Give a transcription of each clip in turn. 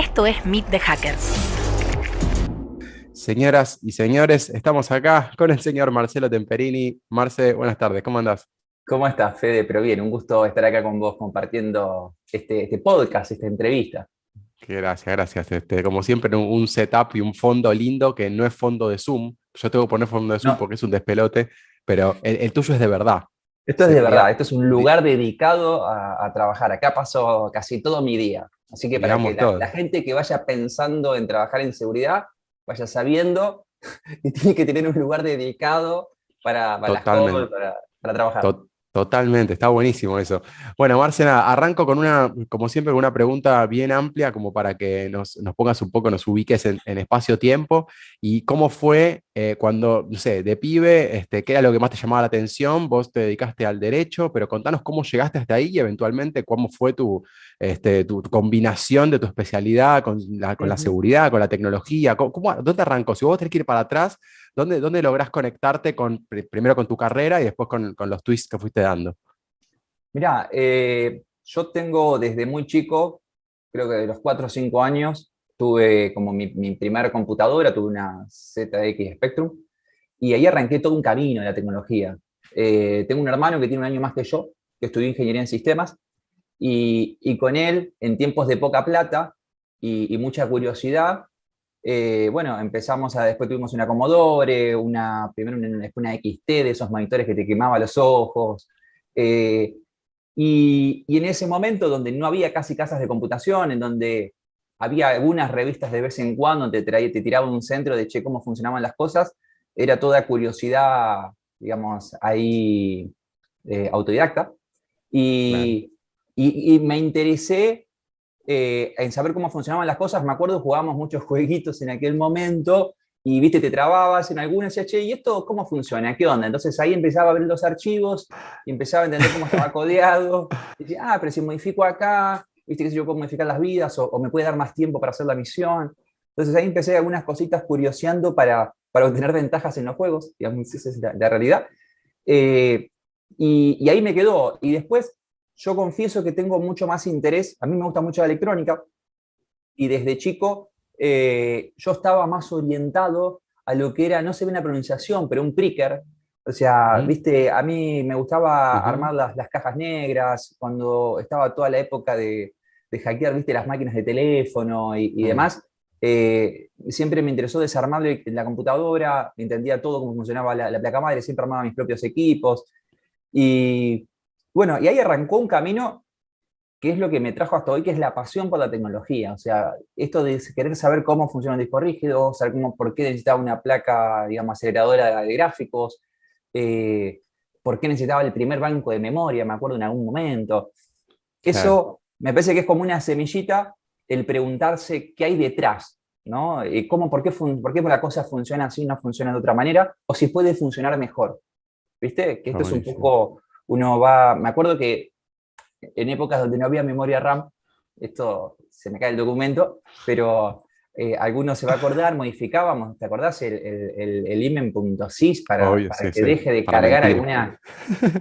Esto es Meet the Hackers. Señoras y señores, estamos acá con el señor Marcelo Temperini. Marce, buenas tardes, ¿cómo andás? ¿Cómo estás, Fede? Pero bien, un gusto estar acá con vos compartiendo este podcast, esta entrevista. Gracias, gracias. Como siempre, un setup y un fondo lindo que no es fondo de Zoom. Yo tengo que poner fondo de Zoom No, porque es un despelote, pero el tuyo es de verdad. esto es de verdad, Diga- esto es un di- lugar dedicado a trabajar. Acá paso casi todo mi día. Así que para que digamos la todo. gente que vaya pensando en trabajar en seguridad, vaya sabiendo que tiene que tener un lugar dedicado para las calls, Totalmente. para trabajar. Totalmente, está buenísimo eso. Bueno, Marcela, arranco con como siempre, con una pregunta bien amplia, como para que nos pongas un poco, nos ubiques en espacio-tiempo. ¿Y cómo fue cuando, no sé, de pibe, qué era lo que más te llamaba la atención? Vos te dedicaste al derecho, pero contanos cómo llegaste hasta ahí y eventualmente cómo fue tu combinación de tu especialidad con la Ujú. seguridad, con la tecnología. ¿Dónde arrancó? Si vos tenés que ir para atrás, ¿dónde lográs conectarte primero con tu carrera y después con los twists que fuiste dando? Mirá, yo tengo desde muy chico, creo que de los 4 o 5 años, tuve como mi primera computadora, tuve una ZX Spectrum, y ahí arranqué todo un camino de la tecnología. Tengo un hermano que tiene un año más que yo, que estudió ingeniería en sistemas, y con él, en tiempos de poca plata y mucha curiosidad, bueno, después tuvimos una Commodore, después una XT de esos monitores que te quemaba los ojos. eh, y en ese momento, donde no había casi casas de computación, en donde había algunas revistas de vez en cuando, te tiraban un centro de che, cómo funcionaban las cosas, era toda curiosidad, digamos, ahí autodidacta. Claro. Y me interesé en saber cómo funcionaban las cosas. Me acuerdo, jugábamos muchos jueguitos en aquel momento y, viste, te trababas en algunas y decía, che, ¿y esto cómo funciona? ¿Qué onda? Entonces ahí empezaba a ver los archivos y empezaba a entender cómo estaba codeado. Y decía, pero si modifico acá, viste que si yo puedo modificar las vidas o me puede dar más tiempo para hacer la misión. Entonces ahí empecé algunas cositas curioseando para obtener ventajas en los juegos, digamos, esa es la realidad. Eh, y ahí me quedó. Y después yo confieso que tengo mucho más interés, a mí me gusta mucho la electrónica, y desde chico yo estaba más orientado a lo que era, no sé bien la pronunciación, pero un pricker. O sea, Ujú, viste, a mí me gustaba ujú, armar las cajas negras, cuando estaba toda la época de hackear, viste, las máquinas de teléfono y mm. demás. Siempre me interesó desarmar la computadora, entendía todo cómo funcionaba la placa madre, siempre armaba mis propios equipos. Y bueno, y ahí arrancó un camino que es lo que me trajo hasta hoy, que es la pasión por la tecnología. O sea, esto de querer saber cómo funciona un disco rígido, saber por qué necesitaba una placa, digamos, aceleradora de gráficos, eh, por qué necesitaba el primer banco de memoria, me acuerdo en algún momento. Claro. Eso me parece que es como una semillita el preguntarse qué hay detrás, ¿no? ¿Por qué la cosa funciona así y no funciona de otra manera? O si puede funcionar mejor. ¿Viste? Que Está esto es un buenísimo. poco, uno va, me acuerdo que en épocas donde no había memoria RAM, esto se me cae el documento, pero alguno se va a acordar, modificábamos, ¿te acordás? El imen.sys Obvio, para sí, que sí. deje de Para cargar mentir.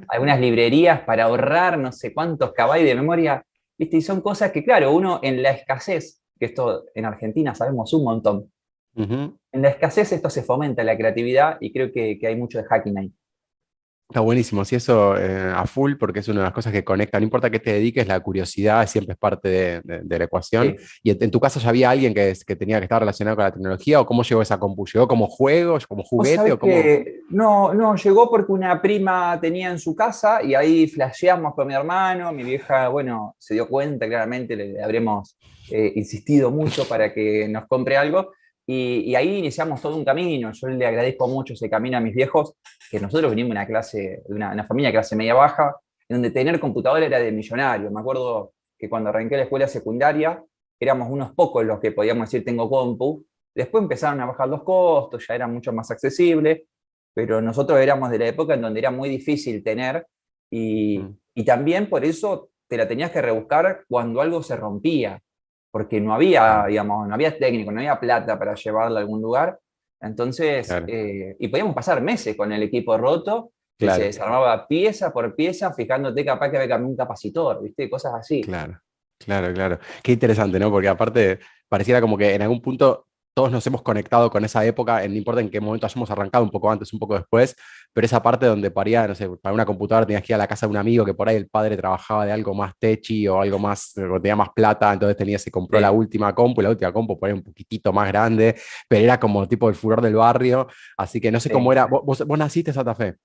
algunas librerías para ahorrar no sé cuántos kbytes de memoria, ¿viste? Y son cosas que, claro, uno en la escasez, que esto en Argentina sabemos un montón, Ujú. en la escasez esto se fomenta la creatividad y creo que hay mucho de hacking ahí. Está buenísimo, sí, eso a full, porque es una de las cosas que conecta. No importa qué te dediques, la curiosidad siempre es parte de la ecuación. Sí. ¿Y en tu caso ya había alguien que tenía que estar relacionado con la tecnología? ¿O cómo llegó esa compu? ¿Llegó como juego, como Vos juguete? sabés ¿O cómo? que no, llegó porque una prima tenía en su casa y ahí flasheamos con mi hermano, mi vieja, bueno, se dio cuenta claramente, le habremos insistido mucho para que nos compre algo y ahí iniciamos todo un camino. Yo le agradezco mucho ese camino a mis viejos, que nosotros venimos de una clase, de una familia de clase media baja, en donde tener computadora era de millonario. Me acuerdo que cuando arranqué la escuela secundaria, éramos unos pocos los que podíamos decir tengo compu. Después empezaron a bajar los costos, ya era mucho más accesible, pero nosotros éramos de la época en donde era muy difícil tener Mm, y también por eso te la tenías que rebuscar cuando algo se rompía, porque no había, claro, digamos, no había técnico, no había plata para llevarla a algún lugar. Entonces, claro, y podíamos pasar meses con el equipo roto, que se claro, desarmaba pieza por pieza, fijándote capaz que había cambiado un capacitor, ¿viste? Cosas así. claro, claro, claro. Qué interesante, ¿no? Porque aparte, pareciera como que en algún punto todos nos hemos conectado con esa época, no importa en qué momento hayamos arrancado, un poco antes, un poco después, pero esa parte donde paría, no sé, para una computadora tenías que ir a la casa de un amigo que por ahí el padre trabajaba de algo más techi o algo más, o tenía más plata, entonces se compró la Sí, última compu, y la última compu por ahí un poquitito más grande, pero era como tipo el furor del barrio, así que no sé cómo sí. era. ¿Vos naciste en Santa Fe?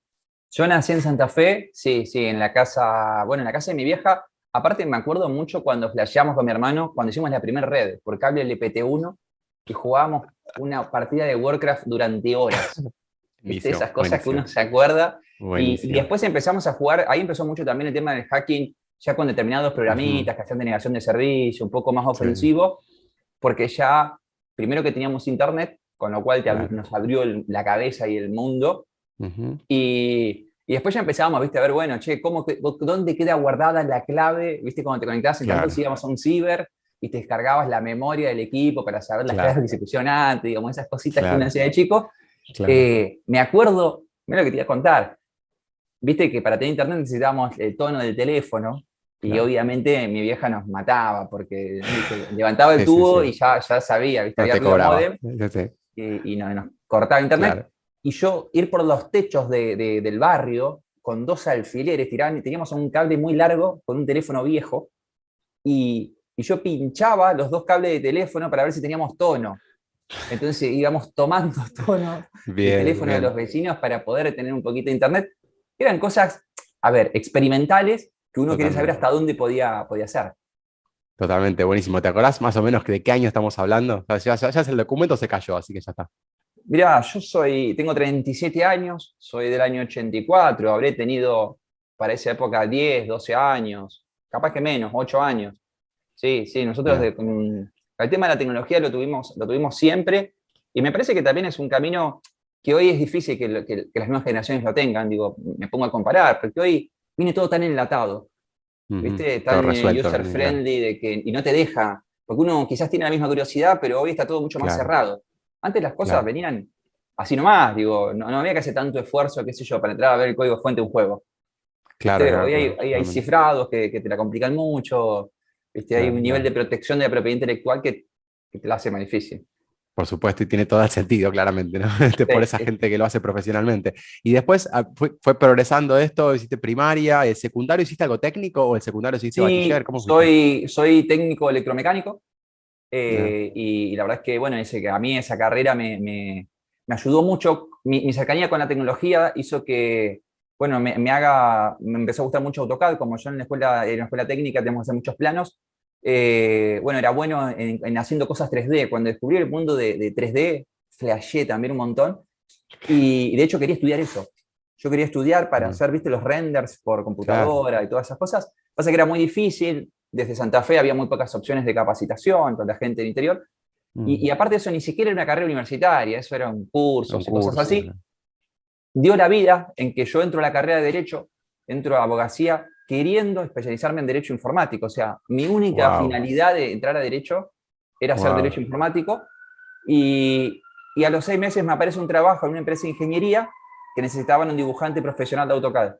Yo nací en Santa Fe, sí, sí, en la casa, bueno, en la casa de mi vieja. Aparte me acuerdo mucho cuando flasheamos con mi hermano, cuando hicimos la primera red por cable LPT1 y jugábamos una partida de Warcraft durante horas. ¿Viste? Buenísimo, Esas cosas que uno buenísimo, se acuerda. Y buenísimo. después empezamos a jugar, ahí empezó mucho también el tema del hacking, ya con determinados Ujú, programitas que hacían denegación de servicio, un poco más sí, ofensivo, porque ya, primero que teníamos internet, con lo cual claro. nos abrió la cabeza y el mundo, Ujú, y después ya empezábamos, ¿viste? A ver, bueno, che, ¿dónde queda guardada la clave? ¿Viste? Cuando te conectabas en tanto, si claro, íbamos a un ciber y te descargabas la memoria del equipo para saber las claves claro, que se pusieron antes, digamos, esas cositas que uno claro, hacía de chico. claro. Me acuerdo, mira lo que te iba a contar, viste que para tener internet necesitábamos el tono del teléfono y Claro. obviamente mi vieja nos mataba porque, viste, levantaba el Sí, sí, tubo y sí. ya sabía, viste, No había te ruido cobraba. modem Sí, sí, y nos cortaba internet. claro. Y yo ir por los techos del barrio con dos alfileres, teníamos un cable muy largo con un teléfono viejo y yo pinchaba los dos cables de teléfono para ver si teníamos tono. Entonces íbamos tomando tono el Bien, teléfono de los bien. vecinos para poder tener un poquito de internet. Eran cosas, a ver, experimentales que uno quería saber Totalmente. hasta dónde podía hacer. Totalmente, buenísimo. ¿Te acordás más o menos de qué año estamos hablando? O sea, ya el documento se cayó, así que ya está. Mirá, tengo 37 años, soy del año 84, habré tenido para esa época 10, 12 años, capaz que menos, 8 años. Sí, sí, nosotros Bien. el tema de la tecnología lo tuvimos siempre y me parece que también es un camino que hoy es difícil que las nuevas generaciones lo tengan, digo, me pongo a comparar, porque hoy viene todo tan enlatado, Ujú. ¿viste? Todo Tan resuelto, user claro. friendly y no te deja, porque uno quizás tiene la misma curiosidad, pero hoy está todo mucho más Claro, cerrado. Antes las cosas claro, venían así nomás, digo, no había que hacer tanto esfuerzo, qué sé yo, para entrar a ver el código fuente de un juego. claro, ¿Viste? claro, Hoy claro, hay totalmente. cifrados que te la complican mucho, ¿viste? Hay Claro, un nivel de claro. protección de la propiedad intelectual que te la hace más difícil. Por supuesto, y tiene todo el sentido, claramente, ¿no? Por Sí, esa sí. gente que lo hace profesionalmente. Y después fue progresando esto, hiciste primaria, secundario, ¿hiciste algo técnico o el secundario hiciste bachiller? Sí, ¿Cómo fuiste? soy técnico electromecánico Ah, y la verdad es que, bueno, que a mí esa carrera me ayudó mucho. Mi cercanía con la tecnología hizo que, bueno, me empezó a gustar mucho AutoCAD, como yo en la escuela técnica tenemos que hacer muchos planos. Bueno, era bueno en haciendo cosas 3D. Cuando descubrí el mundo de 3D, flashé también un montón y de hecho quería estudiar eso. Yo quería estudiar para ah, hacer, viste, los renders por claro. computadora y todas esas cosas. Pasa que era muy difícil, desde Santa Fe había muy pocas opciones de capacitación para la gente del interior. Y Mm, aparte de eso, ni siquiera era una carrera universitaria, eso eran un cursos y cosas curso. así. Dio la vida en que yo entro a la carrera de Derecho, entro a abogacía, queriendo especializarme en Derecho Informático. O sea, mi única Wow, finalidad de entrar a Derecho era hacer wow. Derecho Informático. Y, y a los 6 meses me aparece un trabajo en una empresa de ingeniería que necesitaban un dibujante profesional de AutoCAD.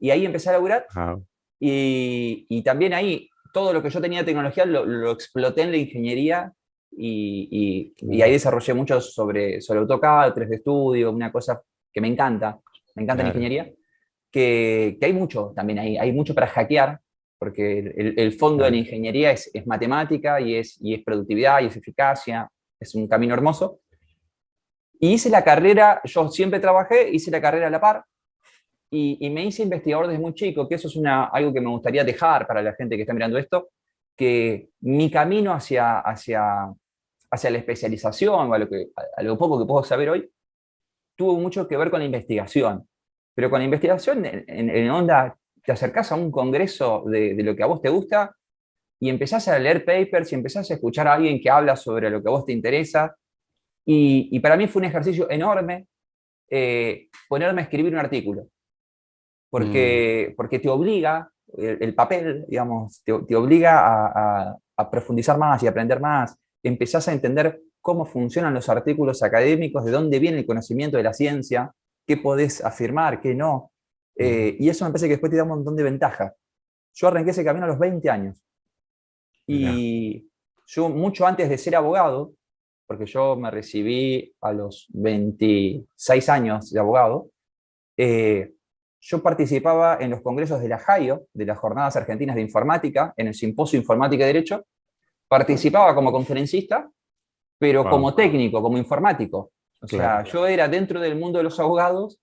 Y ahí empecé a laburar y también ahí todo lo que yo tenía de tecnología lo exploté en la ingeniería y ahí Wow. desarrollé mucho sobre AutoCAD, 3D Studio, una cosa que me encanta la Claro, ingeniería, que hay mucho también ahí, hay mucho para hackear, porque el fondo de la claro. ingeniería es matemática y es productividad y es eficacia, es un camino hermoso. Y hice la carrera, yo siempre trabajé, hice la carrera a la par, y me hice investigador desde muy chico, que eso es algo que me gustaría dejar para la gente que está mirando esto, que mi camino hacia la especialización, a lo poco que puedo saber hoy, tuvo mucho que ver con la investigación. Pero con la investigación, en onda, te acercás a un congreso de lo que a vos te gusta y empezás a leer papers y empezás a escuchar a alguien que habla sobre lo que a vos te interesa. Y para mí fue un ejercicio enorme ponerme a escribir un artículo Mm, porque te obliga, el papel, digamos, te obliga a profundizar más y aprender más. Empezás a entender cómo funcionan los artículos académicos, de dónde viene el conocimiento de la ciencia, qué podés afirmar, qué no. ujú. Y eso me parece que después te da un montón de ventaja. Yo arranqué ese camino a los 20 años Mirá, y, yo mucho antes de ser abogado, porque yo me recibí a los 26 años de abogado, yo participaba en los congresos de la JAIO, de las Jornadas Argentinas de Informática, en el Simposio Informática y Derecho. Participaba como conferencista, pero como técnico, como informático. O sea, yo era dentro del mundo de los abogados,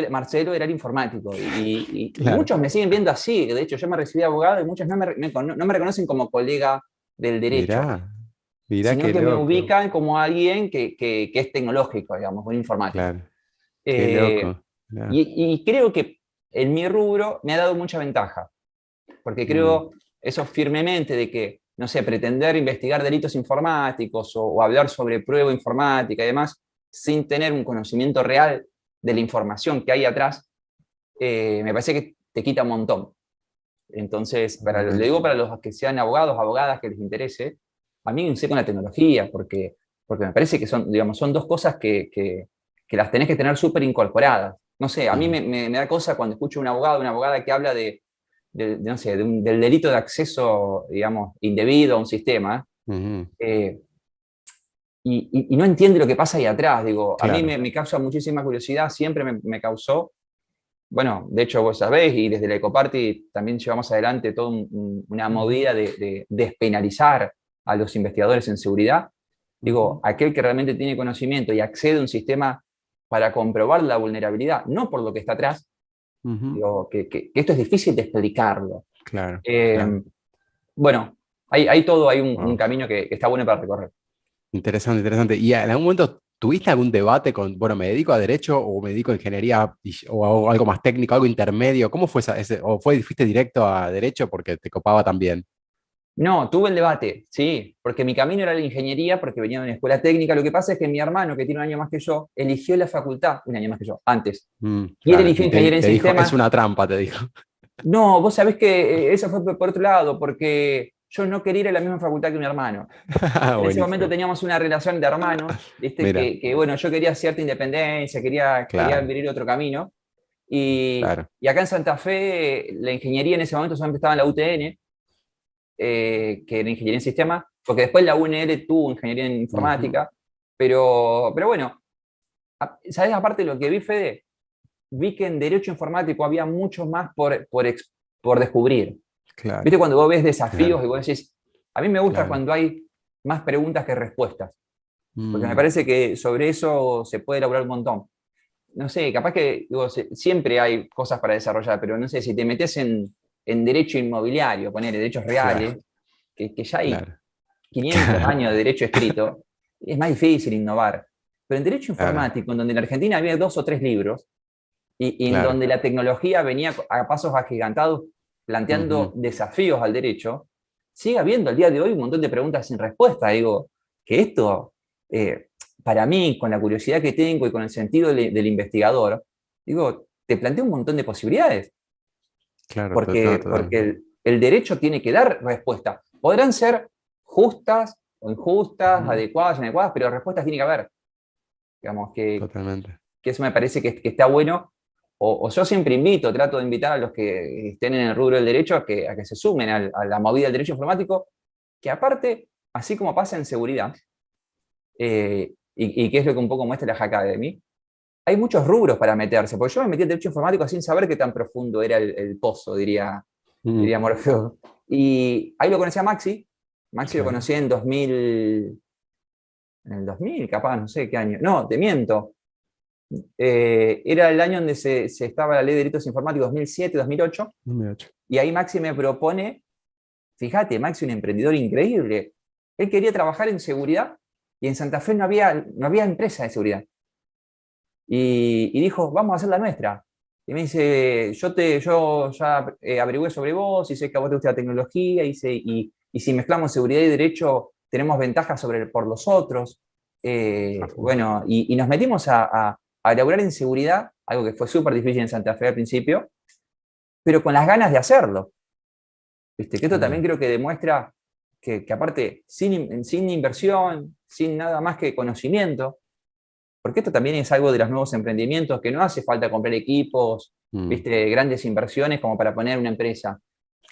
Marcelo era el informático. Y muchos me siguen viendo así. De hecho, yo me recibí de abogado y muchos no me reconocen como colega del derecho, Mirá sino qué que me loco. ubican como alguien que es tecnológico, digamos, un informático. Claro, qué loco. Claro. Y creo que en mi rubro me ha dado mucha ventaja, porque creo eso firmemente de que, no sé, pretender investigar delitos informáticos o hablar sobre prueba informática y demás, sin tener un conocimiento real de la información que hay atrás, me parece que te quita un montón. Entonces, lo digo para los que sean abogados, abogadas que les interese, a mí me sé con la tecnología, porque me parece que son, digamos, son dos cosas que las tenés que tener súper incorporadas. No sé, a mí me da cosa cuando escucho a un abogado, una abogada que habla no sé, del delito de acceso, digamos, indebido a un sistema, y no entiende lo que pasa ahí atrás. Digo, Claro. a mí me causa muchísima curiosidad, siempre me causó. Bueno, de hecho vos sabés, y desde la Ecoparty también llevamos adelante toda una movida de despenalizar a los investigadores en seguridad. Digo, aquel que realmente tiene conocimiento y accede a un sistema para comprobar la vulnerabilidad, no por lo que está atrás, digo, que esto es difícil de explicarlo. Claro. Bueno, hay todo, hay un camino que está bueno para recorrer. Interesante, interesante. ¿Y en algún momento tuviste algún debate con, bueno, me dedico a derecho o me dedico a ingeniería o algo más técnico, algo intermedio? ¿Cómo fue o fuiste directo a derecho porque te copaba también? No, tuve el debate, sí, porque mi camino era la ingeniería, porque venía de una escuela técnica. Lo que pasa es que mi hermano, que tiene un año más que yo, eligió la facultad, un año más que yo, antes. Y él Claro. eligió Y ingeniería en te dijo, sistemas. es una trampa, te dijo. No, vos sabés que eso fue por otro lado, porque yo no quería ir a la misma facultad que mi hermano. En ese momento Buenísimo. teníamos una relación de hermanos, ¿viste? Mira, Bueno, yo quería cierta independencia, quería claro, vivir otro camino. Y claro. acá en Santa Fe, la ingeniería en ese momento solamente estaba en la UTN, que era ingeniería en sistemas, porque después la UNL tuvo ingeniería en informática, pero bueno, ¿sabés? Aparte de lo que vi, Fede, vi que en derecho informático había mucho más por descubrir. Claro, ¿Viste cuando vos ves desafíos claro, y vos decís, a mí me gusta claro. cuando hay más preguntas que respuestas, porque me Mm, parece que sobre eso se puede elaborar un montón. No sé, capaz que digo, siempre hay cosas para desarrollar, pero no sé, si te metes en derecho inmobiliario, poner derechos claro, reales, que ya hay claro, 500 años de derecho escrito, es más difícil innovar. Pero en derecho claro, informático, en donde en Argentina había 2 o 3 libros, y en claro. donde la tecnología venía a pasos agigantados planteando Ujú, desafíos al derecho, sigue habiendo al día de hoy un montón de preguntas sin respuesta. Digo, que esto, para mí, con la curiosidad que tengo y con el sentido del investigador, digo, te plantea un montón de posibilidades, claro, porque el derecho tiene que dar respuesta. Podrán ser justas o injustas, Ujú, adecuadas o inadecuadas, pero respuestas tiene que haber. Digamos, totalmente. que eso me parece que está bueno. O yo siempre trato de invitar a los que estén en el rubro del derecho a que se sumen a la movida del derecho informático, que aparte, así como pasa en seguridad, y que es lo que un poco muestra la Hack Academy, hay muchos rubros para meterse, porque yo me metí en derecho informático sin saber qué tan profundo era el pozo, Mm, diría Morfeo. Y ahí lo conocí a Maxi. Maxi lo claro. conocí en el 2000, capaz, no sé qué año. No, te miento. Era el año donde se estaba la ley de delitos informáticos, 2007, 2008, 2008. y ahí Maxi me propone, fíjate, Maxi un emprendedor increíble, él quería trabajar en seguridad y en Santa Fe no había empresa de seguridad. Y dijo, vamos a hacer la nuestra. Y me dice, yo ya averigüé sobre vos y sé que a vos te gusta la tecnología y si mezclamos seguridad y derecho tenemos ventajas por los otros. A full. Bueno, y nos metimos a elaborar en seguridad, algo que fue súper difícil en Santa Fe al principio, pero con las ganas de hacerlo. ¿Viste? Que esto también Mm, creo que demuestra que aparte, sin inversión, sin nada más que conocimiento, porque esto también es algo de los nuevos emprendimientos, que no hace falta comprar equipos, mm, ¿viste? Grandes inversiones como para poner una empresa,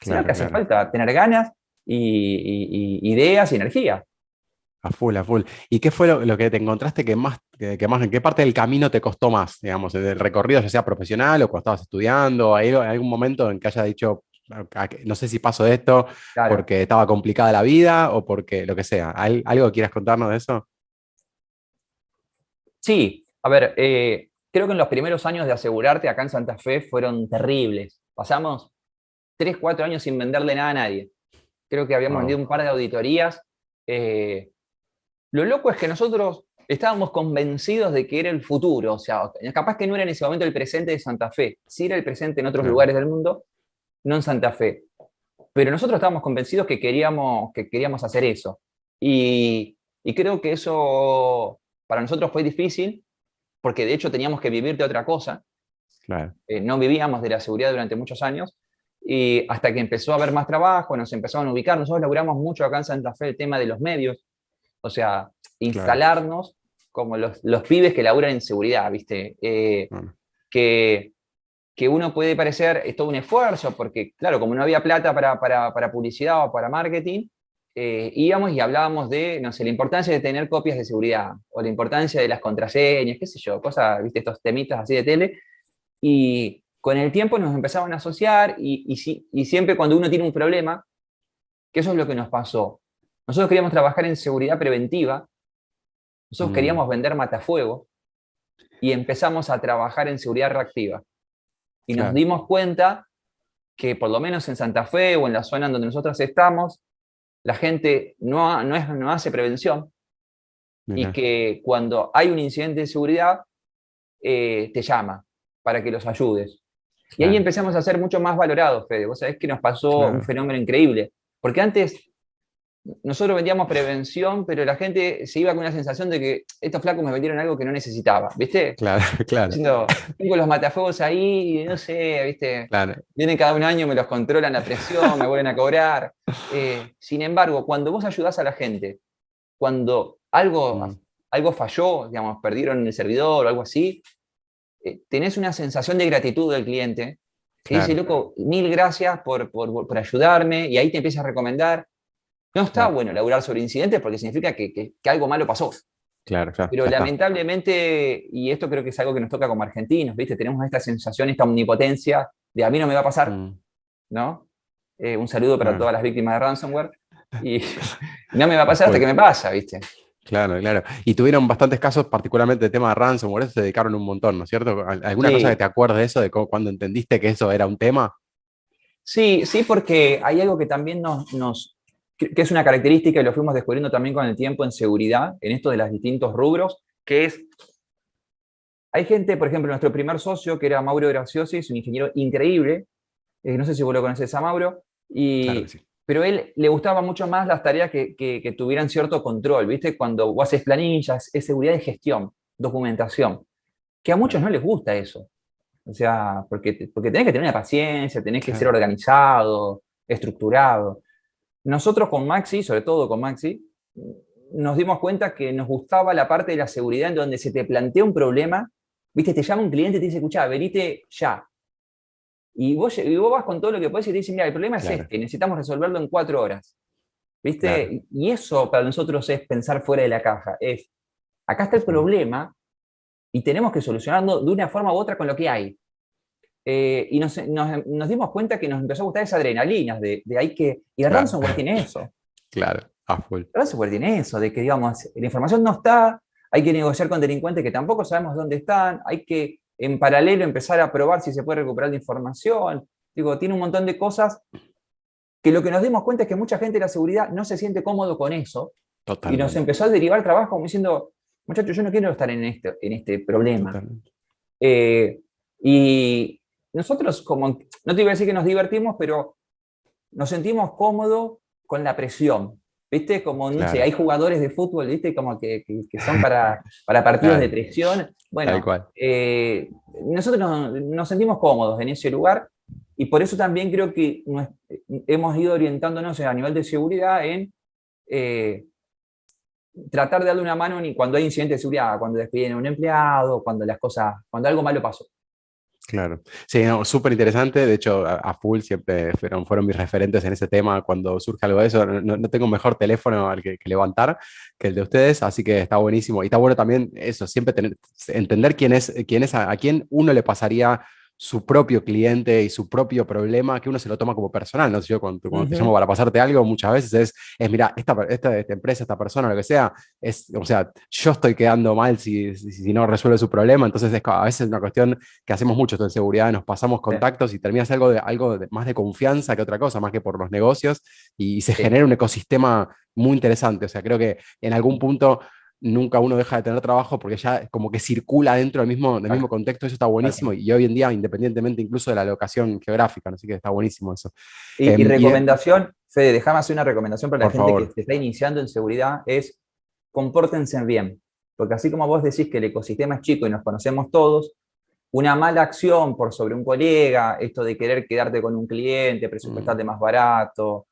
sino que claro, hace claro. falta tener ganas ideas y energía. A full, a full. ¿Y qué fue lo que te encontraste en qué parte del camino te costó más, digamos, del recorrido, ya sea profesional o cuando estabas estudiando? ¿Hay algún momento en que haya dicho, no sé si paso esto Claro. porque estaba complicada la vida o porque lo que sea? ¿Algo que quieras contarnos de eso? Sí, a ver, creo que en los primeros años de asegurarte acá en Santa Fe fueron terribles. Pasamos 3, 4 años sin venderle nada a nadie. Creo que habíamos vendido Wow, un par de auditorías. Eh, lo loco es que nosotros estábamos convencidos de que era el futuro, o sea, capaz que no era en ese momento el presente de Santa Fe, sí era el presente en otros claro. lugares del mundo, no en Santa Fe. Pero nosotros estábamos convencidos que queríamos hacer eso. Y creo que eso para nosotros fue difícil, porque de hecho teníamos que vivir de otra cosa. Claro. No vivíamos de la seguridad durante muchos años. Y hasta que empezó a haber más trabajo, nos empezaron a ubicar. Nosotros laburamos mucho acá en Santa Fe el tema de los medios, o sea, Claro. instalarnos como los pibes que laburan en seguridad, ¿viste? Bueno, Que, que uno puede parecer, es todo un esfuerzo, porque claro, como no había plata para publicidad o para marketing, íbamos y hablábamos de, no sé, la importancia de tener copias de seguridad, o la importancia de las contraseñas, qué sé yo, cosas, ¿viste? Estos temitas así de tele, y con el tiempo nos empezaban a asociar, y siempre cuando uno tiene un problema, que eso es lo que nos pasó. Nosotros queríamos trabajar en seguridad preventiva, nosotros mm, queríamos vender matafuegos, y empezamos a trabajar en seguridad reactiva. Y nos claro. dimos cuenta que por lo menos en Santa Fe o en la zona en donde nosotros estamos, la gente no hace prevención, y Mirá, que cuando hay un incidente de seguridad, te llama para que los ayudes. Y ahí claro. empezamos a ser mucho más valorados, Fede. Vos sabés que nos pasó un Claro. fenómeno increíble, porque antes nosotros vendíamos prevención, pero la gente se iba con una sensación de que estos flacos me vendieron algo que no necesitaba, ¿viste? Claro, claro, Diciendo, tengo los matafuegos ahí, no sé, ¿viste? claro. Vienen cada un año, me los controlan la presión, me vuelven a cobrar. Sin embargo, cuando vos ayudás a la gente, cuando Mm, algo falló, digamos, perdieron el servidor o algo así, tenés una sensación de gratitud del cliente que dice, claro, loco, mil gracias por ayudarme, y ahí te empieza a recomendar. No está claro, bueno laburar sobre incidentes porque significa que algo malo pasó. claro, claro, Pero ya está. lamentablemente, y esto creo que es algo que nos toca como argentinos, ¿viste? Tenemos esta sensación, esta omnipotencia de a mí no me va a pasar, Mm, ¿no? Un saludo para claro, todas las víctimas de ransomware. Y no me va a a pasar hasta full. que me pasa, ¿viste? Claro, claro. Y tuvieron bastantes casos, particularmente de tema de ransomware, eso se dedicaron un montón, ¿no es cierto? ¿Alguna cosa que Sí, te acuerdes de eso, de cuando entendiste que eso era un tema? sí, sí, porque hay algo que también que es una característica y lo fuimos descubriendo también con el tiempo en seguridad, en esto de los distintos rubros, que es, hay gente, por ejemplo, nuestro primer socio, que era Mauro Graciosi, es un ingeniero increíble, no sé si vos lo conoces a Mauro, Claro que sí. pero él le gustaba mucho más las tareas que tuvieran cierto control, ¿viste? Cuando vos haces planillas, es seguridad de gestión, documentación, que a muchos Claro, no les gusta eso. O sea, porque tenés que tener una paciencia, tenés que ser claro, organizado, estructurado. Nosotros con Maxi, sobre todo con Maxi, nos dimos cuenta que nos gustaba la parte de la seguridad en donde se te plantea un problema, ¿viste? Te llama un cliente y te dice, escuchá, venite ya. Y vos vas con todo lo que puedes y te dicen, mira, el problema es claro, este, necesitamos resolverlo en 4 horas. claro, ¿Viste? Y eso para nosotros es pensar fuera de la caja. Es, acá está a el full. problema y tenemos que solucionarlo de una forma u otra con lo que hay. Y nos dimos cuenta que nos empezó a gustar esa adrenalina de hay que... Y el Claro, ransomware tiene eso. claro, a full. El ransomware tiene eso, de que, digamos, la información no está, hay que negociar con delincuentes que tampoco sabemos dónde están, hay que en paralelo empezar a probar si se puede recuperar la información. Digo, tiene un montón de cosas que lo que nos dimos cuenta es que mucha gente de la seguridad no se siente cómodo con eso, y nos Totalmente, empezó a derivar trabajo como diciendo, muchachos, yo no quiero estar en este problema. totalmente. Eh, y nosotros, como, no te iba a decir que nos divertimos, pero nos sentimos cómodos con la presión. ¿Viste? Como, no sé, Claro, hay jugadores de fútbol, ¿viste? Como que son para partidos de claro, presión. tal Bueno, cual. nosotros nos sentimos cómodos en ese lugar, y por eso también creo que hemos ido orientándonos a nivel de seguridad en eh, tratar de darle una mano ni cuando hay incidentes de seguridad, cuando despiden a un empleado, cuando algo malo pasó. Claro. Sí, no, súper interesante. De hecho, a full siempre fueron mis referentes en ese tema. Cuando surge algo de eso, no tengo un mejor teléfono al que levantar que el de ustedes, así que está buenísimo. Y está bueno también eso, siempre entender quién es a quién uno le pasaría su propio cliente y su propio problema, que uno se lo toma como personal, ¿no? Si yo cuando te llamo Ujú. para pasarte algo, muchas veces mira, esta empresa, esta persona, lo que sea, o sea, yo estoy quedando mal si no resuelve su problema, entonces a veces es una cuestión que hacemos mucho esto en seguridad, nos pasamos Sí, contactos y termina siendo más de confianza que otra cosa, más que por los negocios, y se sí, genera un ecosistema muy interesante. O sea, creo que en algún punto nunca uno deja de tener trabajo porque ya como que circula dentro del mismo tal, contexto, eso está tal buenísimo, cual. y hoy en día, independientemente incluso de la locación geográfica, ¿no? Así que está buenísimo eso. Y Y recomendación, Fede, déjame hacer una recomendación para la por gente que favor. se está iniciando en seguridad, es compórtense bien. Porque así como vos decís que el ecosistema es chico y nos conocemos todos, una mala acción por sobre un colega, esto de querer quedarte con un cliente, Mm, presupuestarte más barato,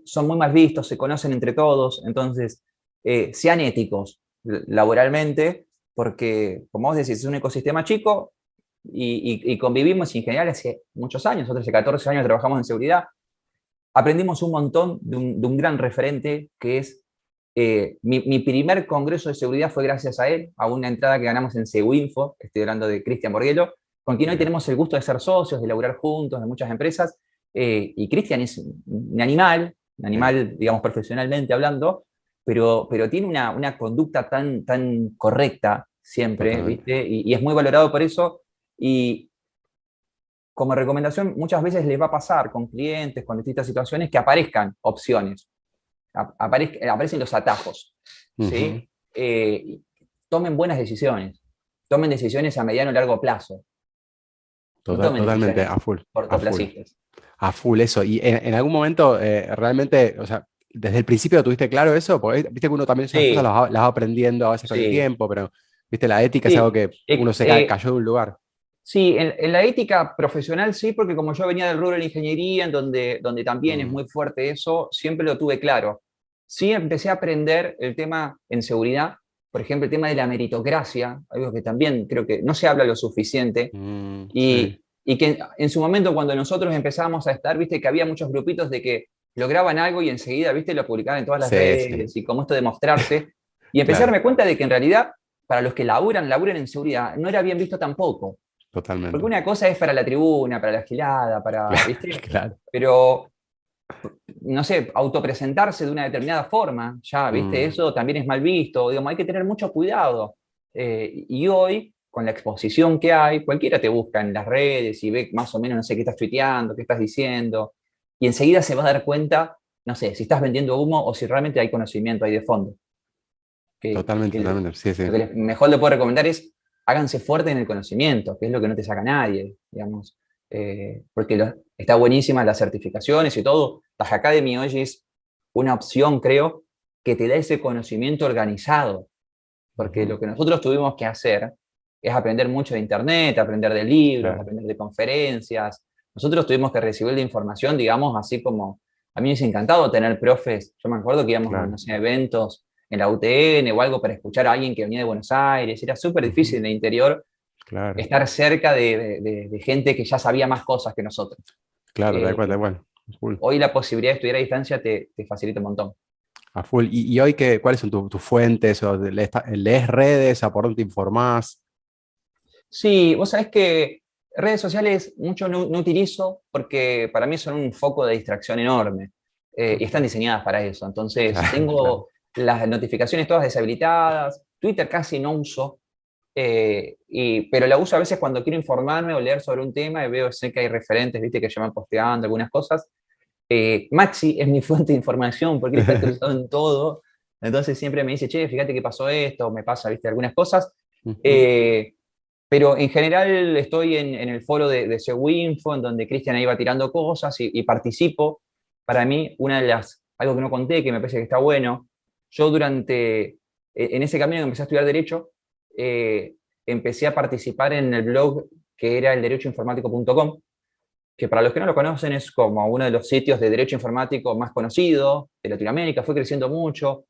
son muy mal vistos, se conocen entre todos, entonces sean éticos laboralmente, porque como vos decís, es un ecosistema chico y convivimos y en general hace muchos años, nosotros hace 14 años trabajamos en seguridad, aprendimos un montón de un gran referente que es mi primer congreso de seguridad fue gracias a él, a una entrada que ganamos en Seguinfo, estoy hablando de Cristian Borguelo, con quien hoy mira, tenemos el gusto de ser socios, de laburar juntos en muchas empresas, y Cristian es un mira, animal, digamos, profesionalmente hablando, pero tiene una conducta tan correcta siempre, totalmente. ¿viste? Y es muy valorado por eso, y como recomendación, muchas veces les va a pasar con clientes, con distintas situaciones, que aparezcan opciones, aparecen los atajos, Ujú. ¿sí? Tomen buenas decisiones, tomen decisiones a mediano y largo plazo, no tomen Totalmente, decisiones a full, a full. cortoplacistas. A full eso. Y en algún momento, realmente, o sea, desde el principio tuviste claro eso, porque viste que uno también esas cosas Sí, las va aprendiendo a veces con el sí, tiempo, pero viste, la ética es algo sí. que uno cayó de un lugar. Sí, en la ética profesional sí, porque como yo venía del rubro de la ingeniería, en donde también es Mm, muy fuerte eso, siempre lo tuve claro. Sí empecé a aprender el tema en seguridad, por ejemplo, el tema de la meritocracia, algo que también creo que no se habla lo suficiente, sí, y que en su momento cuando nosotros empezábamos a estar, viste que había muchos grupitos de que lograban algo y enseguida, viste, lo publicaban en todas las sí, sí, redes y como esto de mostrarse, y empecé a claro, darme cuenta de que en realidad para los que laburan en seguridad, no era bien visto tampoco. Porque totalmente. una cosa es para la tribuna, para la gilada, para, Claro, ¿viste? claro. Pero, no sé, autopresentarse de una determinada forma, ya, ¿viste? Mm, Eso también es mal visto, digamos, hay que tener mucho cuidado. Y hoy, con la exposición que hay, cualquiera te busca en las redes y ve más o menos, no sé, qué estás tuiteando, qué estás diciendo, y enseguida se va a dar cuenta, no sé, si estás vendiendo humo o si realmente hay conocimiento ahí de fondo. totalmente, Que totalmente. Sí, sí. lo que mejor le puedo recomendar es háganse fuerte en el conocimiento, que es lo que no te saca nadie, digamos. Porque está buenísima las certificaciones y todo. Taj Academy hoy es una opción, creo, que te da ese conocimiento organizado, porque Ujú, lo que nosotros tuvimos que hacer es aprender mucho de Internet, aprender de libros, claro. aprender de conferencias. Nosotros tuvimos que recibir la información, digamos, así como a mí me ha encantado tener profes. Yo me acuerdo que íbamos a, Claro, no sé, eventos en la UTN o algo para escuchar a alguien que venía de Buenos Aires. Era súper difícil ujú, en el interior claro, estar cerca de gente que ya sabía más cosas que nosotros. claro, tal cual, Eh, tal cual. Full. Hoy la posibilidad de estudiar a distancia te facilita un montón. A full. Y hoy cuáles son tus fuentes? ¿O lees redes? ¿A por dónde te informás? Sí, vos sabés que redes sociales mucho no utilizo porque para mí son un foco de distracción enorme, y están Ok, diseñadas para eso. Entonces, claro, claro. tengo las notificaciones todas deshabilitadas, Twitter casi no uso, pero la uso a veces cuando quiero informarme o leer sobre un tema y sé que hay referentes, viste, que llevan posteando algunas cosas. Maxi es mi fuente de información porque él está actualizado en todo. Entonces siempre me dice, che, fíjate que pasó esto, me pasa, viste, algunas cosas. Ujú, Eh, pero en general estoy en el foro de Seguinfo, en donde Cristian ahí va tirando cosas y participo. Para mí, algo que no conté, que me parece que está bueno, yo en ese camino que empecé a estudiar Derecho, eh, empecé a participar en el blog que era el derechoinformático.com, que para los que no lo conocen es como uno de los sitios de derecho informático más conocido de Latinoamérica, fue creciendo mucho,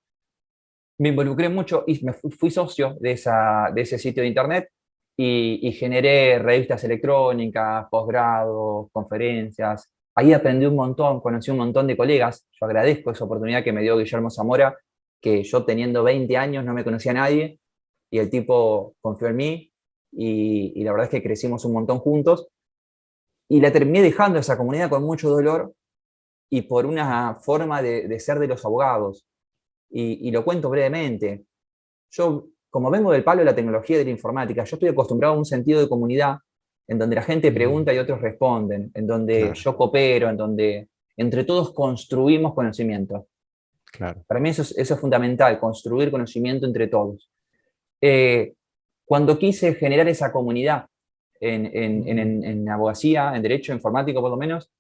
me involucré mucho y fui socio de ese sitio de internet. y generé revistas electrónicas, posgrados, conferencias. Ahí aprendí un montón, conocí un montón de colegas. Yo agradezco esa oportunidad que me dio Guillermo Zamora, que yo teniendo 20 años no me conocía a nadie, y el tipo confió en mí, y la verdad es que crecimos un montón juntos. Y la terminé dejando esa comunidad con mucho dolor y por una forma de ser de los abogados. Y lo cuento brevemente. Yo, como vengo del palo de la tecnología y de la informática, yo estoy acostumbrado a un sentido de comunidad en donde la gente pregunta y otros responden, en donde Claro, yo coopero, en donde entre todos construimos conocimiento. claro. Para mí eso es fundamental, construir conocimiento entre todos. Eh, Cuando quise generar esa comunidad en abogacía, en derecho informático por lo menos,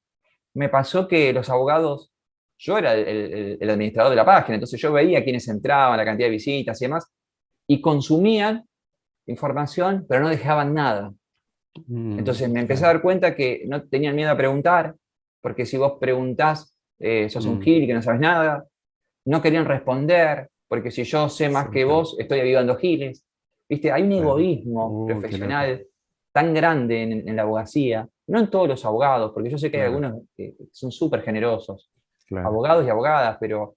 me pasó que los abogados, yo era el administrador de la página, entonces yo veía quiénes entraban, la cantidad de visitas y demás, y consumían información, pero no dejaban nada. Entonces me empecé a Claro. dar cuenta que no tenían miedo a preguntar, porque si vos preguntás, sos un Mm, gil que no sabes nada. No querían responder, porque si yo sé más que exacto, vos, estoy avivando giles. ¿Viste? Hay un claro. egoísmo Qué loco. profesional tan grande en la abogacía, no en todos los abogados, porque yo sé que hay Claro, algunos que son súper generosos, claro. abogados y abogadas, pero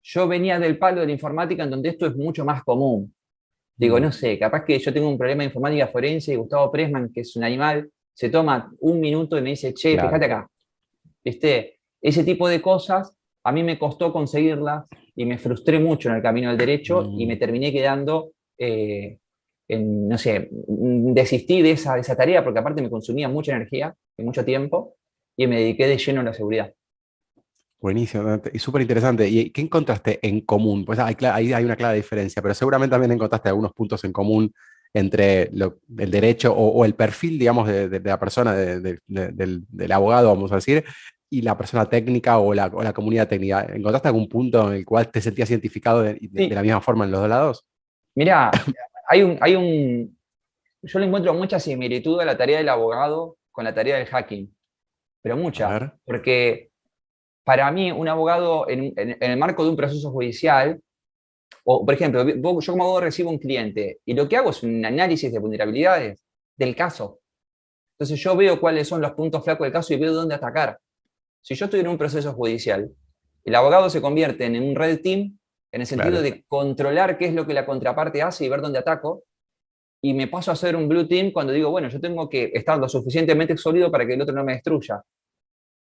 yo venía del palo de la informática en donde esto es mucho más común. Digo, Mm, no sé, capaz que yo tengo un problema de informática forense y Gustavo Pressman, que es un animal, se toma un minuto y me dice, che, claro. fíjate acá. ¿Viste? Ese tipo de cosas a mí me costó conseguirlas y me frustré mucho en el camino del derecho y me Mm, terminé quedando, no sé, desistí de esa tarea porque aparte me consumía mucha energía y mucho tiempo y me dediqué de lleno a la seguridad. buenísimo, y súper interesante. ¿Y qué encontraste en común? Pues ahí hay una clara diferencia, pero seguramente también encontraste algunos puntos en común entre el derecho o el perfil, digamos, de la persona, del abogado, vamos a decir, y la persona técnica o la comunidad técnica. ¿Encontraste algún punto en el cual te sentías identificado de la Sí, misma forma en los dos lados? mirá, yo le encuentro mucha similitud a la tarea del abogado con la tarea del hacking, pero A mucha, ver, porque para mí un abogado en el marco de un proceso judicial, o, por ejemplo, yo como abogado recibo un cliente y lo que hago es un análisis de vulnerabilidades del caso. Entonces yo veo cuáles son los puntos flacos del caso y veo dónde atacar. Si yo estoy en un proceso judicial, el abogado se convierte en un red team en el sentido claro, de controlar qué es lo que la contraparte hace y ver dónde ataco, y me paso a ser un blue team cuando digo, bueno, yo tengo que estar lo suficientemente sólido para que el otro no me destruya.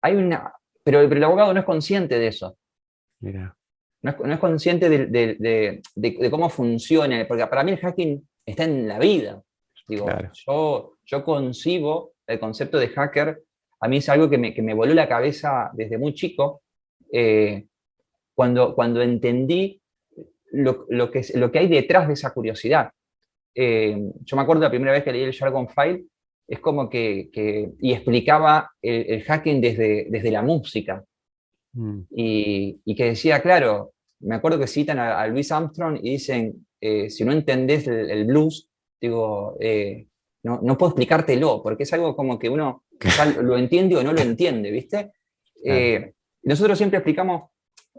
Hay una, pero el abogado no es consciente de eso. mira, No es consciente de cómo funciona, porque para mí el hacking está en la vida. Digo, claro. yo concibo el concepto de hacker, a mí es algo que me voló la cabeza desde muy chico, eh, cuando entendí lo que hay detrás de esa curiosidad. Yo me acuerdo la primera vez que leí el Jargon File, es como y explicaba el hacking desde la música Mm, y que decía, claro, me acuerdo que citan a Louis Armstrong y dicen, si no entendés el blues, digo, no puedo explicártelo, porque es algo como que uno ya lo entiende o no lo entiende, ¿viste? claro. Nosotros siempre explicamos,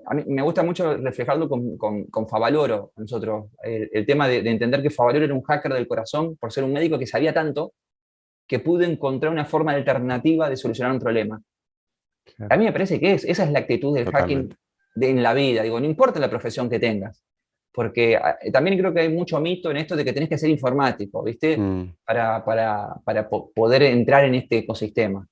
a mí me gusta mucho reflejarlo con Favaloro, nosotros, el tema de entender que Favaloro era un hacker del corazón por ser un médico que sabía tanto que pudo encontrar una forma alternativa de solucionar un problema. A Claro, mí me parece que esa es la actitud del hacking totalmente. en la vida. Digo, no importa la profesión que tengas, porque también creo que hay mucho mito en esto de que tenés que ser informático, ¿viste? Mm, Para poder entrar en este ecosistema.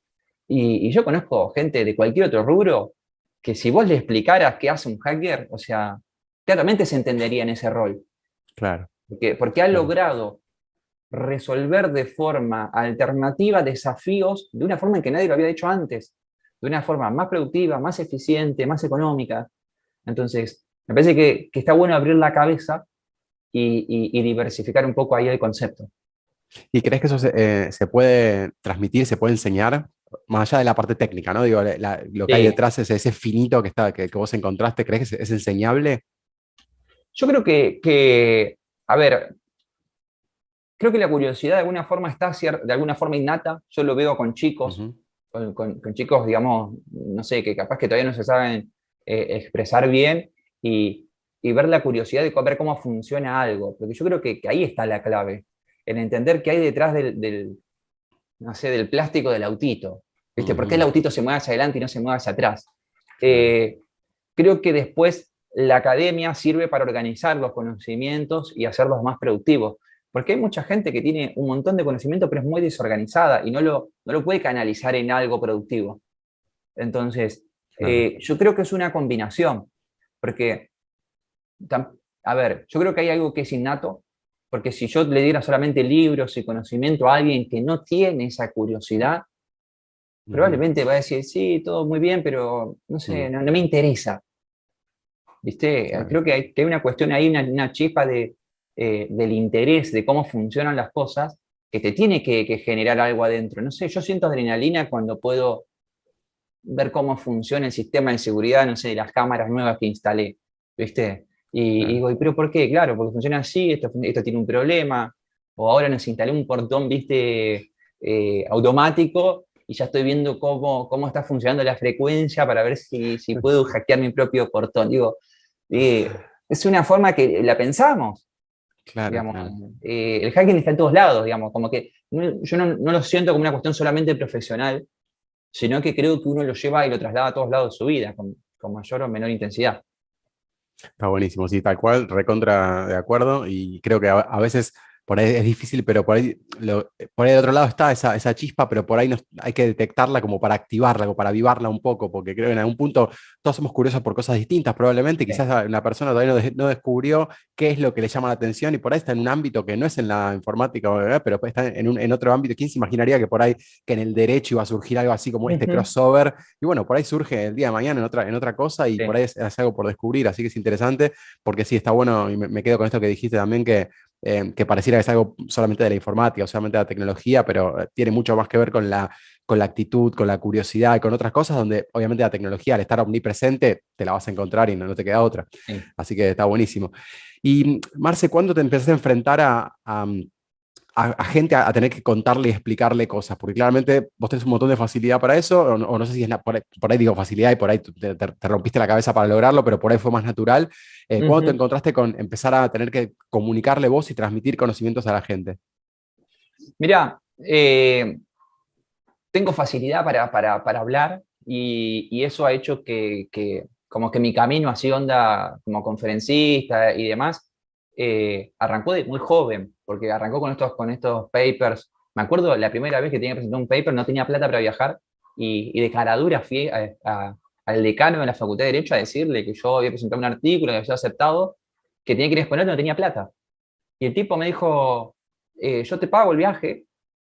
Y yo conozco gente de cualquier otro rubro que si vos le explicaras qué hace un hacker, o sea, claramente se entendería en ese rol, claro, porque ha claro. logrado resolver de forma alternativa desafíos de una forma en que nadie lo había hecho antes, de una forma más productiva, más eficiente, más económica. Entonces, me parece que está bueno abrir la cabeza y diversificar un poco ahí el concepto. ¿Y crees que eso se puede transmitir, se puede enseñar, más allá de la parte técnica, ¿no? Digo, lo que hay Sí, detrás, ese finito que vos encontraste, ¿crees que es enseñable? yo creo a ver, creo que la curiosidad de alguna forma está de alguna forma innata. Yo lo veo con chicos, Ujú, con chicos, digamos, no sé, que capaz que todavía no se saben expresar bien y ver la curiosidad de ver cómo funciona algo. Porque yo creo que ahí está la clave. en entender qué hay detrás no sé, del plástico del autito. ¿Viste? ¿Por qué el autito se mueve hacia adelante y no se mueve hacia atrás? Creo que después la academia sirve para organizar los conocimientos y hacerlos más productivos. Porque hay mucha gente que tiene un montón de conocimiento, pero es muy desorganizada y no lo puede canalizar en algo productivo. Entonces, yo creo que es una combinación. Porque, a ver, yo creo que hay algo que es innato, porque si yo le diera solamente libros y conocimiento a alguien que no tiene esa curiosidad, probablemente va a decir, sí, todo muy bien, pero no sé, no me interesa. ¿Viste? Claro. Creo que hay una cuestión ahí, una chispa del interés, de cómo funcionan las cosas, que te tiene que generar algo adentro. No sé, yo siento adrenalina cuando puedo ver cómo funciona el sistema de seguridad, no sé, de las cámaras nuevas que instalé, ¿viste? Y digo, ¿y pero por qué? Claro, porque funciona así, esto tiene un problema, o ahora nos instalé un portón, ¿viste? Automático, y ya estoy viendo cómo está funcionando la frecuencia para ver si puedo hackear mi propio portón. Digo, es una forma que la pensamos. Claro, Digamos, claro. el hacking está en todos lados, digamos, como que yo no lo siento como una cuestión solamente profesional, sino que creo que uno lo lleva y lo traslada a todos lados de su vida, con mayor o menor intensidad. Está buenísimo, sí, tal cual, recontra de acuerdo. Y creo que a veces por ahí es difícil, pero por ahí de otro lado está esa chispa, pero por ahí hay que detectarla como para activarla, como para avivarla un poco, porque creo que en algún punto todos somos curiosos por cosas distintas, probablemente. Sí. Quizás una persona todavía no descubrió qué es lo que le llama la atención y por ahí está en un ámbito que no es en la informática, pero está en otro ámbito. ¿Quién se imaginaría que por ahí, que en el derecho iba a surgir algo así como este Ujú. crossover? Y bueno, por ahí surge el día de mañana en otra cosa y por Sí. ahí es algo por descubrir, así que es interesante, porque sí, está bueno, y me quedo con esto que dijiste también, que pareciera que es algo solamente de la informática, o solamente de la tecnología, pero tiene mucho más que ver con la actitud, con la curiosidad y con otras cosas, donde obviamente la tecnología, al estar omnipresente, te la vas a encontrar y no te queda otra. Sí. Así que está buenísimo. Y Marce, ¿cuándo te empezaste a enfrentar a gente a tener que contarle y explicarle cosas? Porque claramente vos tenés un montón de facilidad para eso, o no sé si es por ahí digo facilidad y por ahí te rompiste la cabeza para lograrlo, pero por ahí fue más natural. ¿Cuándo te Ujú. encontraste con empezar a tener que comunicarle vos y transmitir conocimientos a la gente? Mirá, tengo facilidad para hablar y eso ha hecho que como que mi camino así onda como conferencista y demás, arrancó de muy joven, porque arrancó con estos papers. Me acuerdo la primera vez que tenía que presentar un paper, no tenía plata para viajar y de cara dura fui al decano de la Facultad de Derecho a decirle que yo había presentado un artículo, que había sido aceptado, que tenía que ir a exponer, no tenía plata. Y el tipo me dijo, yo te pago el viaje.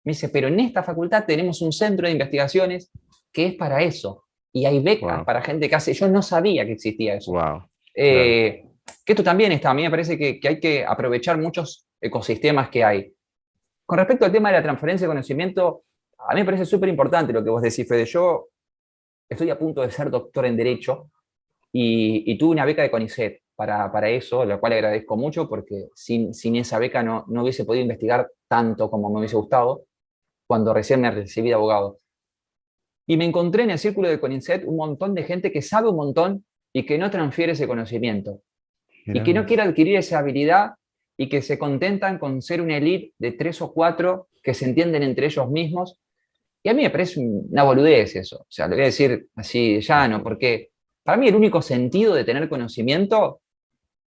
Me dice, pero en esta facultad tenemos un centro de investigaciones que es para eso. Y hay becas Wow, para gente que hace. Yo no sabía que existía eso. wow, claro. Que esto también está. A mí me parece que hay que aprovechar muchos ecosistemas que hay. Con respecto al tema de la transferencia de conocimiento, a mí me parece súper importante lo que vos decís, Fede. Yo estoy a punto de ser doctor en Derecho y tuve una beca de CONICET para eso, lo cual agradezco mucho porque sin esa beca no hubiese podido investigar tanto como me hubiese gustado cuando recién me recibí de abogado. Y me encontré en el círculo de CONICET un montón de gente que sabe un montón y que no transfiere ese conocimiento. Y Mirá que no vos. quiere adquirir esa habilidad y que se contentan con ser una elite de 3 o 4 que se entienden entre ellos mismos. Y a mí me parece una boludez eso. O sea, lo voy a decir así de llano, porque para mí el único sentido de tener conocimiento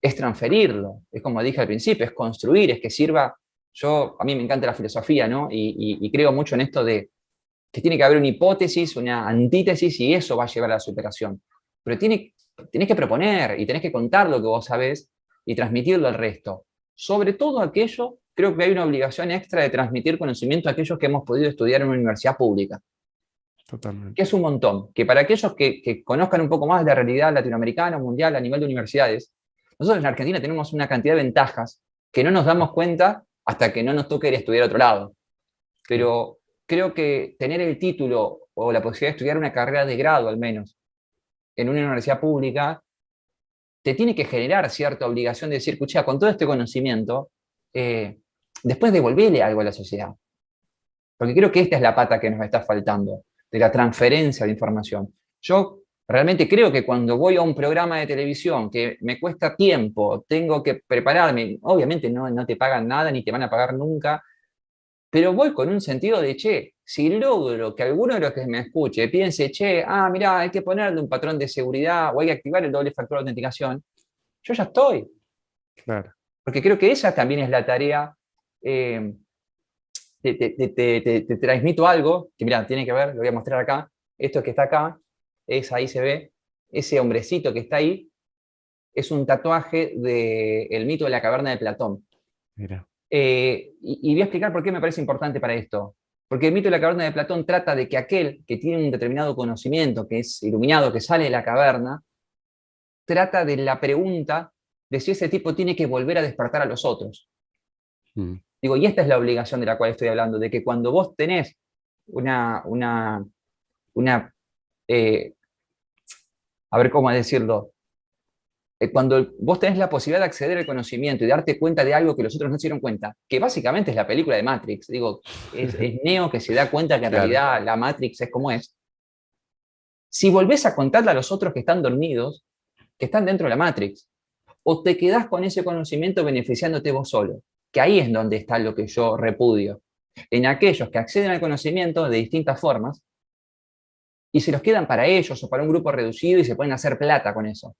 es transferirlo. Es como dije al principio, es construir, es que sirva. A mí me encanta la filosofía, ¿no? Y creo mucho en esto de que tiene que haber una hipótesis, una antítesis, y eso va a llevar a la superación. Pero tenés que proponer y tenés que contar lo que vos sabés y transmitirlo al resto. Sobre todo aquello, creo que hay una obligación extra de transmitir conocimiento a aquellos que hemos podido estudiar en una universidad pública, que Totalmente. es un montón. Que para aquellos que conozcan un poco más de la realidad latinoamericana, mundial, a nivel de universidades, nosotros en Argentina tenemos una cantidad de ventajas que no nos damos cuenta hasta que no nos toque ir a estudiar a otro lado. Pero creo que tener el título o la posibilidad de estudiar una carrera de grado, al menos, en una universidad pública, te tiene que generar cierta obligación de decir, escucha, con todo este conocimiento, después devolverle algo a la sociedad. Porque creo que esta es la pata que nos está faltando, de la transferencia de información. Yo realmente creo que cuando voy a un programa de televisión que me cuesta tiempo, tengo que prepararme, obviamente no te pagan nada ni te van a pagar nunca, pero voy con un sentido de, che, si logro que alguno de los que me escuche piense, che, mirá, hay que ponerle un patrón de seguridad o hay que activar el doble factor de autenticación, yo ya estoy. Claro. Porque creo que esa también es la tarea. eh, te transmito algo que, mira, tiene que ver, lo voy a mostrar acá. Esto que está acá, ahí se ve, ese hombrecito que está ahí, es un tatuaje del mito de la caverna de Platón. Mira. Y voy a explicar por qué me parece importante para esto. Porque el mito de la caverna de Platón trata de que aquel que tiene un determinado conocimiento, que es iluminado, que sale de la caverna, trata de la pregunta de si ese tipo tiene que volver a despertar a los otros. Digo, y esta es la obligación de la cual estoy hablando, de que cuando vos tenés una a ver cómo decirlo, cuando vos tenés la posibilidad de acceder al conocimiento y darte cuenta de algo que los otros no se dieron cuenta, que básicamente es la película de Matrix, digo, es Neo que se da cuenta que en realidad la Matrix es como es. Si volvés a contarle a los otros que están dormidos, que están dentro de la Matrix, o te quedás con ese conocimiento beneficiándote vos solo, que ahí es donde está lo que yo repudio, en aquellos que acceden al conocimiento de distintas formas y se los quedan para ellos o para un grupo reducido y se pueden hacer plata con eso.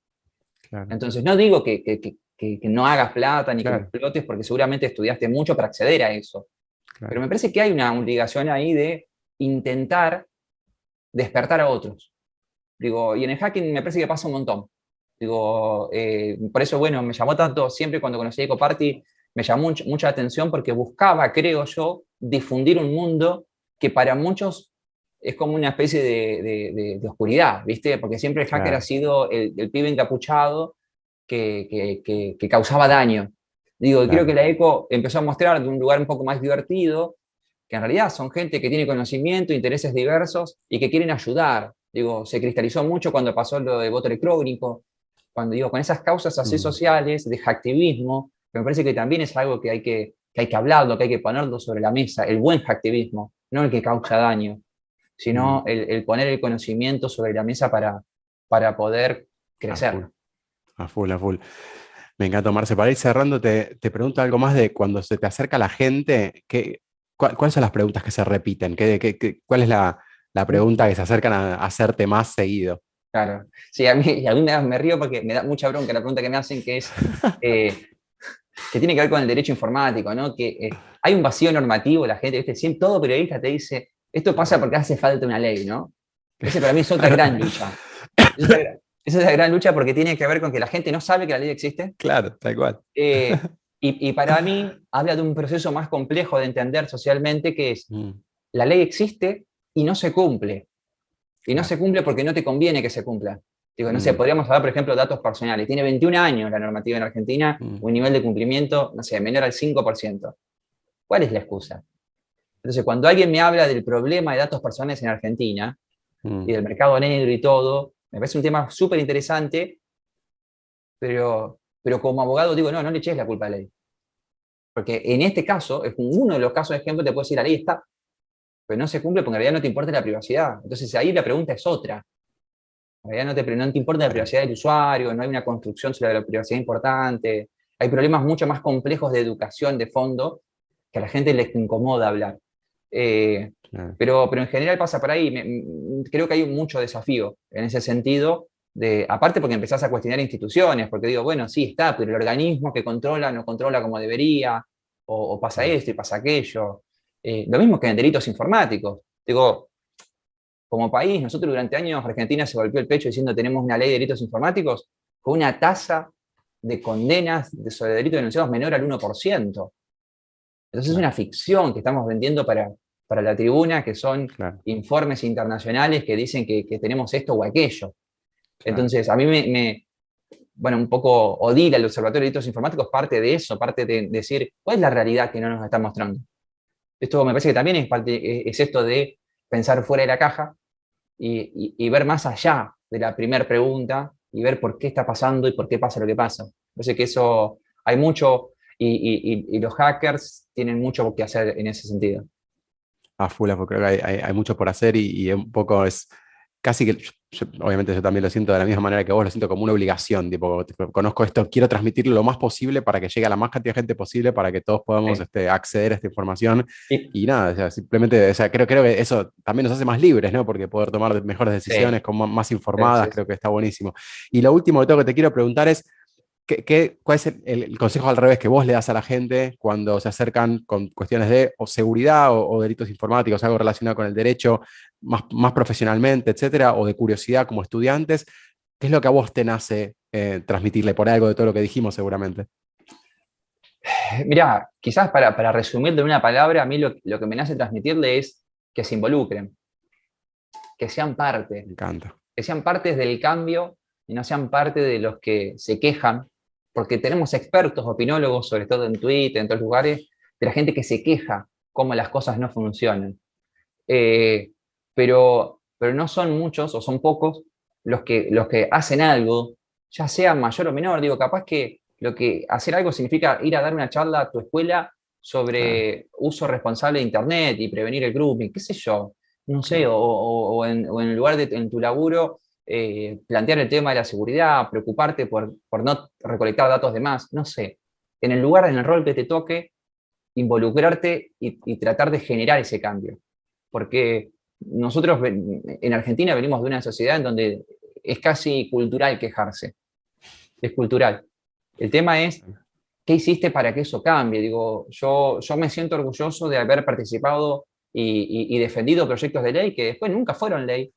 Claro. Entonces, no digo que no hagas plata ni que lo Claro. explotes porque seguramente estudiaste mucho para acceder a eso. Claro. Pero me parece que hay una obligación ahí de intentar despertar a otros. Digo, y en el hacking me parece que pasa un montón. Digo, por eso, bueno, me llamó tanto, siempre cuando conocí a Ecoparty, me llamó mucha atención porque buscaba, creo yo, difundir un mundo que para muchos es como una especie de oscuridad, ¿viste? Porque siempre el hacker ha sido el pibe encapuchado que causaba daño. Digo, creo que la Eco empezó a mostrar de un lugar un poco más divertido, que en realidad son gente que tiene conocimiento, intereses diversos y que quieren ayudar. Digo, se cristalizó mucho cuando pasó lo de voto electrónico, cuando digo, con esas causas así sociales, de hacktivismo, que me parece que también es algo que hay que hablarlo, que hay que ponerlo sobre la mesa, el buen hacktivismo, no el que causa daño, sino el poner el conocimiento sobre la mesa para poder crecer. A full, a full. Me encanta, Marce. Para ir cerrando, te pregunto algo más de cuando se te acerca la gente, ¿cuáles son las preguntas que se repiten? ¿Cuál es la pregunta que se acercan a hacerte más seguido? Claro. Sí, a mí y alguna vez me río porque me da mucha bronca la pregunta que me hacen, que es que tiene que ver con el derecho informático, ¿no? Que hay un vacío normativo, la gente, ¿viste? Siempre todo periodista te dice, esto pasa porque hace falta una ley, ¿no? Ese para mí es otra gran lucha. Esa es la gran lucha porque tiene que ver con que la gente no sabe que la ley existe. Claro, tal cual. Y para mí habla de un proceso más complejo de entender socialmente, que es, la ley existe y no se cumple. Y no se cumple porque no te conviene que se cumpla. Digo, no sé, podríamos hablar, por ejemplo, de datos personales. Tiene 21 años la normativa en Argentina, un nivel de cumplimiento, no sé, menor al 5%. ¿Cuál es la excusa? Entonces, cuando alguien me habla del problema de datos personales en Argentina y del mercado negro y todo, me parece un tema súper interesante, pero como abogado digo, no le eches la culpa a la ley. Porque en este caso, es uno de los casos de ejemplo, te puedo decir, la ley está, pero no se cumple porque en realidad no te importa la privacidad. Entonces ahí la pregunta es otra. En realidad no te importa la privacidad del usuario, no hay una construcción sobre la privacidad importante, hay problemas mucho más complejos de educación de fondo que a la gente les incomoda hablar. Pero en general pasa por ahí. Creo que hay mucho desafío en ese sentido, aparte porque empezás a cuestionar instituciones, porque digo, bueno, sí está, pero el organismo que controla no controla como debería, o pasa esto y pasa aquello. Lo mismo que en delitos informáticos. Digo, como país, nosotros durante años, Argentina se golpeó el pecho diciendo tenemos una ley de delitos informáticos con una tasa de condenas sobre delitos denunciados menor al 1%. Entonces es una ficción que estamos vendiendo para la tribuna, que son informes internacionales que dicen que tenemos esto o aquello. Entonces, a mí bueno, un poco ODIL, el Observatorio de Delitos Informáticos, parte de eso, parte de decir, ¿cuál es la realidad que no nos está mostrando? Esto me parece que también es esto de pensar fuera de la caja y ver más allá de la primera pregunta y ver por qué está pasando y por qué pasa lo que pasa. Parece que eso hay mucho y los hackers tienen mucho que hacer en ese sentido. A full, porque creo que hay mucho por hacer y un poco es casi que, obviamente yo también lo siento de la misma manera que vos, lo siento como una obligación, tipo, conozco esto, quiero transmitirlo lo más posible para que llegue a la más cantidad de gente posible, para que todos podamos Sí. acceder a esta información. Y, Y nada, o sea, simplemente, o sea, creo que eso también nos hace más libres, ¿no? Porque poder tomar mejores decisiones, sí, como más sí, informadas, sí, creo sí. que está buenísimo. Y lo último que te quiero preguntar es, ¿cuál es el consejo al revés que vos le das a la gente cuando se acercan con cuestiones de o seguridad o delitos informáticos, algo relacionado con el derecho más profesionalmente, etcétera, o de curiosidad como estudiantes? ¿Qué es lo que a vos te nace transmitirle por algo de todo lo que dijimos seguramente? Mirá, quizás para resumirlo en una palabra, a mí lo que me nace transmitirle es que se involucren, que sean parte, Me encanta. que sean partes del cambio y no sean parte de los que se quejan, porque tenemos expertos, opinólogos, sobre todo en Twitter, en todos lugares, de la gente que se queja cómo las cosas no funcionan. Eh, pero no son muchos o son pocos los que hacen algo, ya sea mayor o menor. Digo, capaz que lo que hacer algo significa ir a dar una charla a tu escuela Claro, sobre uso responsable de Internet y prevenir el grooming, qué sé yo, no sé, claro. o en lugar de en tu laburo, plantear el tema de la seguridad, preocuparte por no recolectar datos de más, no sé. En el lugar, en el rol que te toque, involucrarte y tratar de generar ese cambio. Porque nosotros en Argentina venimos de una sociedad en donde es casi cultural quejarse, es cultural. El tema es, ¿qué hiciste para que eso cambie? Digo, yo me siento orgulloso de haber participado y defendido proyectos de ley que después nunca fueron ley,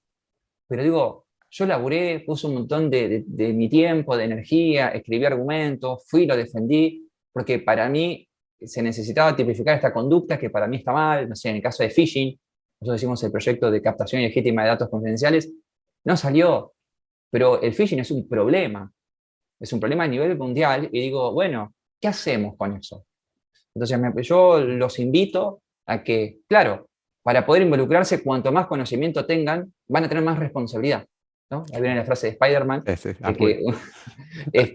pero digo, yo laburé, puse un montón de mi tiempo, de energía, escribí argumentos, fui y lo defendí, porque para mí se necesitaba tipificar esta conducta que para mí está mal, no sé, en el caso de phishing, nosotros hicimos el proyecto de captación ilegítima de datos confidenciales, no salió, pero el phishing es un problema a nivel mundial y digo, bueno, ¿qué hacemos con eso? Entonces yo los invito a que, claro, para poder involucrarse, cuanto más conocimiento tengan, van a tener más responsabilidad, ¿no? Ahí viene la frase de Spider-Man, A de full.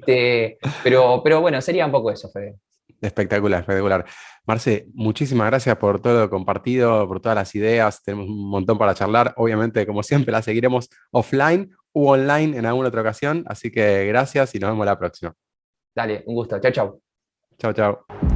que, pero bueno, sería un poco eso, Fede. Espectacular, espectacular. Marce, muchísimas gracias por todo lo compartido, por todas las ideas. Tenemos un montón para charlar. Obviamente, como siempre, la seguiremos offline u online en alguna otra ocasión. Así que gracias y nos vemos la próxima. Dale, un gusto. Chao, chao. Chao, chao.